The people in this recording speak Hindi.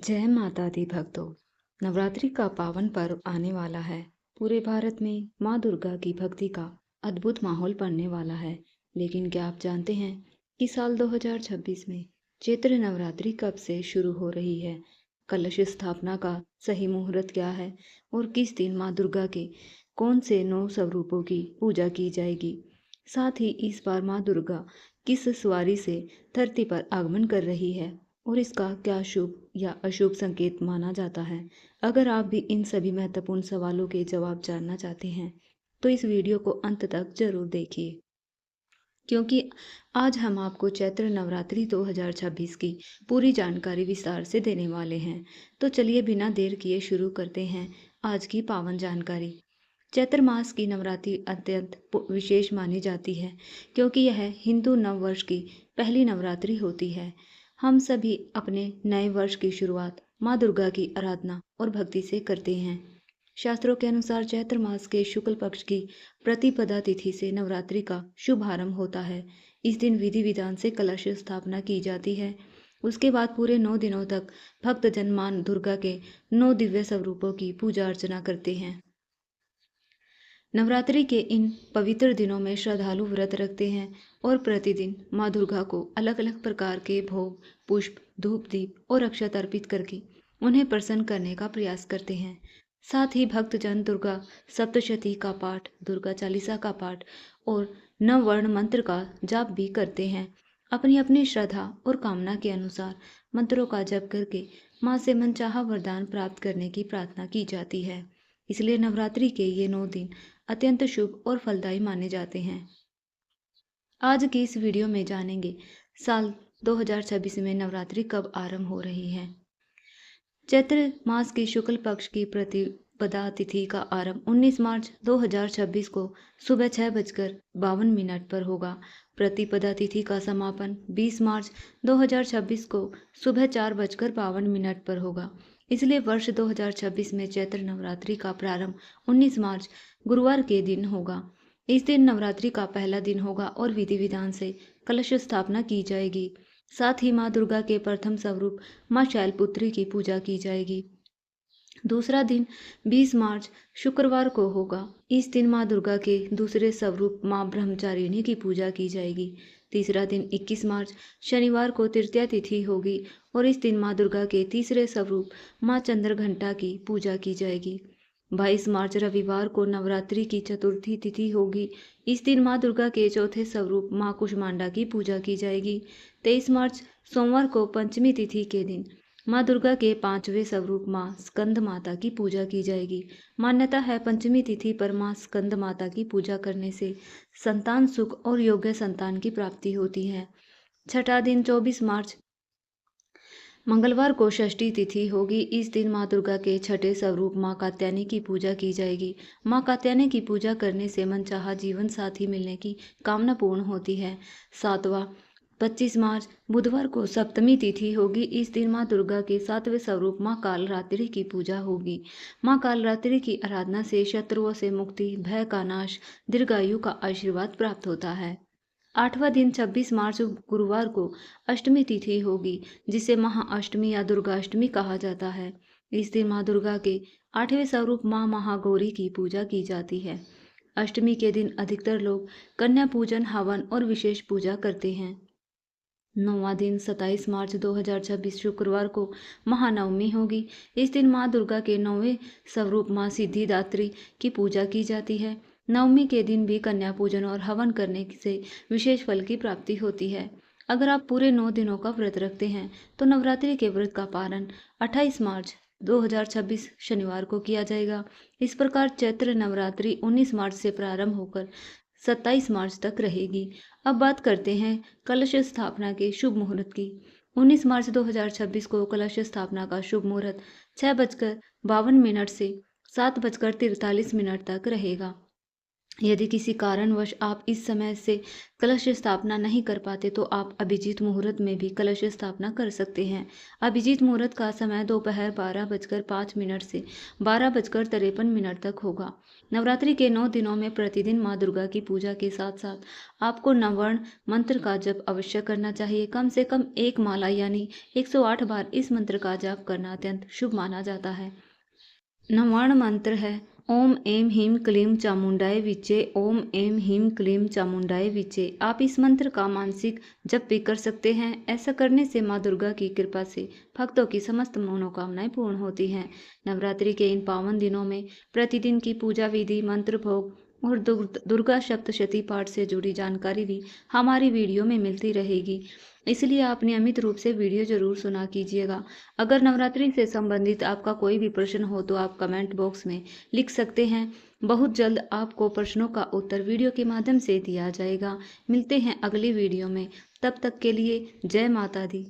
जय माता दी भक्तों। नवरात्रि का पावन पर्व आने वाला है। पूरे भारत में माँ दुर्गा की भक्ति का अद्भुत माहौल पड़ने वाला है। लेकिन क्या आप जानते हैं कि साल 2026 में चैत्र नवरात्रि कब से शुरू हो रही है? कलश स्थापना का सही मुहूर्त क्या है और किस दिन माँ दुर्गा के कौन से 9 स्वरूपों की पूजा की जाएगी? साथ ही इस बार माँ दुर्गा किस सवारी से धरती पर आगमन कर रही है और इसका क्या शुभ या अशुभ संकेत माना जाता है? अगर आप भी इन सभी महत्वपूर्ण सवालों के जवाब जानना चाहते हैं तो इस वीडियो को अंत तक जरूर देखिए, क्योंकि आज हम आपको चैत्र नवरात्रि 2026 की पूरी जानकारी विस्तार से देने वाले हैं। तो चलिए बिना देर किए शुरू करते हैं आज की पावन जानकारी। चैत्र मास की नवरात्रि अत्यंत विशेष मानी जाती है, क्योंकि यह हिंदू नव वर्ष की पहली नवरात्रि होती है। हम सभी अपने नए वर्ष की शुरुआत माँ दुर्गा की आराधना और भक्ति से करते हैं। शास्त्रों के अनुसार चैत्र मास के शुक्ल पक्ष की प्रतिपदा तिथि से नवरात्रि का शुभारंभ होता है। इस दिन विधि विधान से कलश स्थापना की जाती है। उसके बाद पूरे 9 दिनों तक भक्तजन माँ दुर्गा के 9 दिव्य स्वरूपों की पूजा अर्चना करते हैं। नवरात्रि के इन पवित्र दिनों में श्रद्धालु व्रत रखते हैं और प्रतिदिन माँ दुर्गा को अलग अलग प्रकार के भोग, पुष्प, धूप दीप और अक्षत अर्पित करके उन्हें प्रसन्न करने का प्रयास करते हैं। साथ ही भक्तजन दुर्गा सप्तशती का पाठ, दुर्गा चालीसा का पाठ और नववर्ण मंत्र का जाप भी करते हैं। अपनी अपनी श्रद्धा और कामना के अनुसार मंत्रों का जप करके माँ से मनचाहा वरदान प्राप्त करने की प्रार्थना की जाती है। इसलिए नवरात्रि के ये 9 दिन अत्यंत शुभ और फलदायी माने जाते हैं। आज की इस वीडियो में जानेंगे साल 2026 में नवरात्रि कब आरंभ हो रही है। चैत्र मास की शुक्ल पक्ष की प्रतिपदा तिथि का आरंभ 19 मार्च 2026 को सुबह 6:52 पर होगा। प्रतिपदा तिथि का समापन 20 मार्च 2026 को सुबह 4:52 पर होगा। इसलिए वर्ष 2026 में चैत्र नवरात्रि का प्रारंभ 19 मार्च गुरुवार के दिन होगा। इस दिन नवरात्रि का पहला दिन होगा और विधि विधान से कलश स्थापना की जाएगी। साथ ही माँ दुर्गा के प्रथम स्वरूप माँ शैलपुत्री की पूजा की जाएगी। दूसरा दिन 20 मार्च शुक्रवार को होगा। इस दिन माँ दुर्गा के दूसरे स्वरूप माँ ब्रह्मचारिणी की पूजा की जाएगी। तीसरा दिन 21 मार्च शनिवार को तृतीया तिथि होगी और इस दिन माँ दुर्गा के तीसरे स्वरूप माँ चंद्रघंटा की पूजा की जाएगी। 22 मार्च रविवार को नवरात्रि की चतुर्थी तिथि होगी। इस दिन माँ दुर्गा के चौथे स्वरूप माँ कुष्मांडा की पूजा की जाएगी। 23 मार्च सोमवार को पंचमी तिथि के दिन माँ दुर्गा के 5वें स्वरूप माँ स्कंद माता की पूजा की जाएगी। मान्यता है पंचमी तिथि पर माँ स्कंद माता की पूजा करने से संतान सुख और योग्य संतान की प्राप्ति होती है। छठा दिन 24 मार्च मंगलवार को षष्ठी तिथि होगी। इस दिन माँ दुर्गा के छठे स्वरूप माँ कात्यायनी की पूजा की जाएगी। माँ कात्यायनी की पूजा करने से मनचाहा जीवन साथी मिलने की कामना पूर्ण होती है। सातवां 25 मार्च बुधवार को सप्तमी तिथि होगी। इस दिन माँ दुर्गा के 7वें स्वरूप माँ कालरात्रि की पूजा होगी। माँ कालरात्रि की आराधना से शत्रुओं से मुक्ति, भय का नाश, दीर्घायु का आशीर्वाद प्राप्त होता है। 8वां दिन 26 मार्च गुरुवार को अष्टमी तिथि होगी, जिसे महाअष्टमी या दुर्गाष्टमी कहा जाता है। इस दिन माँ दुर्गा के 8वें स्वरूप माँ महागौरी की पूजा की जाती है। अष्टमी के दिन अधिकतर लोग कन्या पूजन, हवन और विशेष पूजा करते हैं। 9वां दिन 27 मार्च 2026 शुक्रवार को महानवमी होगी। इस दिन माँ दुर्गा के 9वें स्वरूप माँ सिद्धिदात्री की पूजा की जाती है। नवमी के दिन भी कन्या पूजन और हवन करने से विशेष फल की प्राप्ति होती है। अगर आप पूरे 9 दिनों का व्रत रखते हैं तो नवरात्रि के व्रत का पालन 28 मार्च 2026 शनिवार को किया जाएगा। इस प्रकार चैत्र नवरात्रि 19 मार्च से प्रारंभ होकर 27 मार्च तक रहेगी। अब बात करते हैं कलश स्थापना के शुभ मुहूर्त की। 19 मार्च 2026 को कलश स्थापना का शुभ मुहूर्त 6:52 से 7:43 तक रहेगा। यदि किसी कारणवश आप इस समय से कलश स्थापना नहीं कर पाते तो आप अभिजीत मुहूर्त में भी कलश स्थापना कर सकते हैं। अभिजीत मुहूर्त का समय दोपहर 12:05 से 12:53 तक होगा। नवरात्रि के 9 दिनों में प्रतिदिन माँ दुर्गा की पूजा के साथ साथ आपको नवर्ण मंत्र का जप अवश्य करना चाहिए। कम से कम एक माला यानी 108 बार इस मंत्र का जाप करना अत्यंत शुभ माना जाता है। नवार्ण मंत्र है ओम ऐं ह्रीं क्लीं चामुंडाय विचे। ओम ऐं ह्रीं क्लीं चामुंडाय विचे। आप इस मंत्र का मानसिक जप भी कर सकते हैं। ऐसा करने से माँ दुर्गा की कृपा से भक्तों की समस्त मनोकामनाएं पूर्ण होती हैं। नवरात्रि के इन पावन दिनों में प्रतिदिन की पूजा विधि, मंत्र भोग और दुर्गा सप्तशती पाठ से जुड़ी जानकारी भी हमारी वीडियो में मिलती रहेगी, इसलिए आप नियमित रूप से वीडियो जरूर सुना कीजिएगा। अगर नवरात्रि से संबंधित आपका कोई भी प्रश्न हो तो आप कमेंट बॉक्स में लिख सकते हैं। बहुत जल्द आपको प्रश्नों का उत्तर वीडियो के माध्यम से दिया जाएगा। मिलते हैं अगली वीडियो में, तब तक के लिए जय माता दी।